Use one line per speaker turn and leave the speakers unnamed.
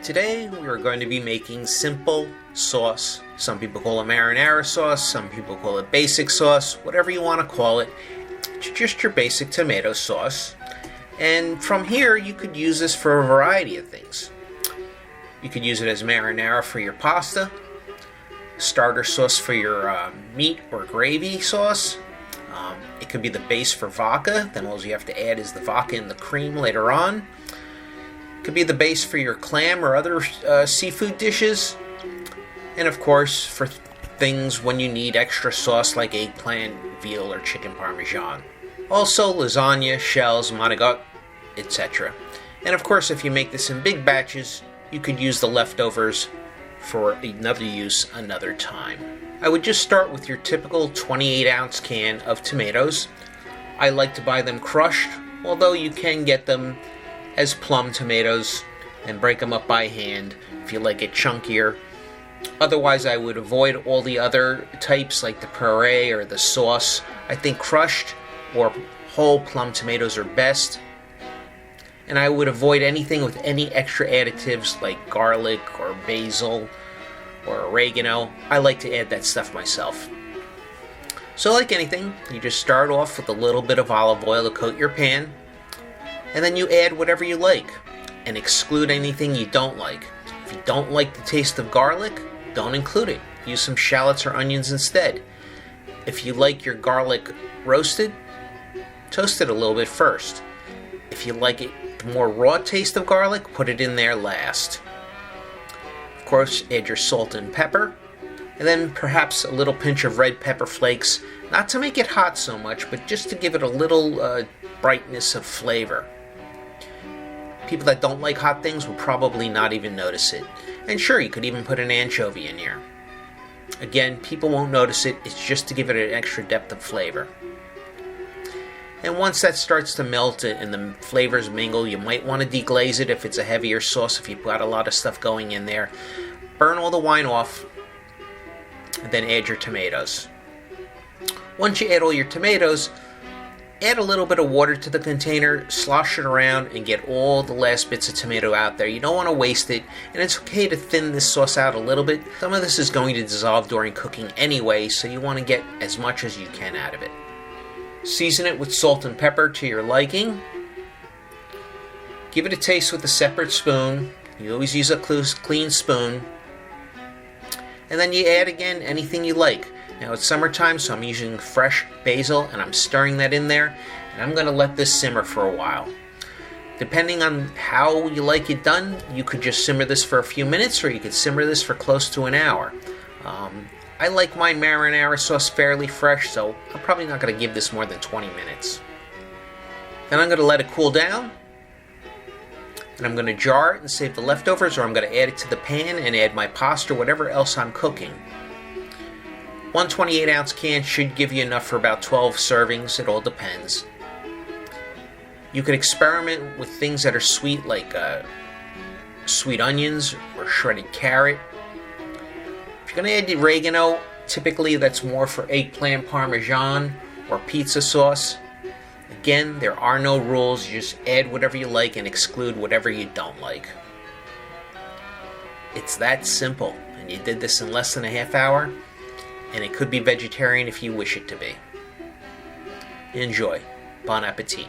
Today we are going to be making simple sauce. Some people call it marinara sauce, some people call it basic sauce, whatever you want to call it. It's just your basic tomato sauce. And from here you could use this for a variety of things. You could use it as marinara for your pasta, starter sauce for your meat or gravy sauce. It could be the base for vodka, then all you have to add is the vodka and the cream later on. Could be the base for your clam or other seafood dishes. And of course, for things when you need extra sauce like eggplant, veal, or chicken parmesan. Also, lasagna, shells, manigot, etc. And of course, if you make this in big batches, you could use the leftovers for another use another time. I would just start with your typical 28-ounce can of tomatoes. I like to buy them crushed, although you can get them as plum tomatoes and break them up by hand if you like it chunkier. Otherwise, I would avoid all the other types like the puree or the sauce. I think crushed or whole plum tomatoes are best. And I would avoid anything with any extra additives like garlic or basil or oregano. I like to add that stuff myself. So like anything, you just start off with a little bit of olive oil to coat your pan. And then you add whatever you like, and exclude anything you don't like. If you don't like the taste of garlic, don't include it. Use some shallots or onions instead. If you like your garlic roasted, toast it a little bit first. If you like it the more raw taste of garlic, put it in there last. Of course, add your salt and pepper, and then perhaps a little pinch of red pepper flakes, not to make it hot so much, but just to give it a little brightness of flavor. People that don't like hot things will probably not even notice it. And sure, you could even put an anchovy in here. Again, people won't notice it. It's just to give it an extra depth of flavor. And once that starts to melt and the flavors mingle, you might want to deglaze it if it's a heavier sauce, if you've got a lot of stuff going in there. Burn all the wine off, and then add your tomatoes. Once you add all your tomatoes, add a little bit of water to the container, slosh it around, and get all the last bits of tomato out there. You don't want to waste it, and it's okay to thin this sauce out a little bit. Some of this is going to dissolve during cooking anyway, so you want to get as much as you can out of it. Season it with salt and pepper to your liking. Give it a taste with a separate spoon. You always use a clean spoon. And then you add again anything you like. Now it's summertime, so I'm using fresh basil and I'm stirring that in there, and I'm going to let this simmer for a while. Depending on how you like it done, you could just simmer this for a few minutes, or you could simmer this for close to an hour. I like my marinara sauce fairly fresh, so I'm probably not going to give this more than 20 minutes. Then I'm going to let it cool down, and I'm going to jar it and save the leftovers, or I'm going to add it to the pan and add my pasta or whatever else I'm cooking. One 28-ounce can should give you enough for about 12 servings. It all depends. You could experiment with things that are sweet, like sweet onions or shredded carrot. If you're going to add oregano, typically that's more for eggplant parmesan or pizza sauce. Again, there are no rules. You just add whatever you like and exclude whatever you don't like. It's that simple, and you did this in less than a half hour. And it could be vegetarian if you wish it to be. Enjoy. Bon appetit.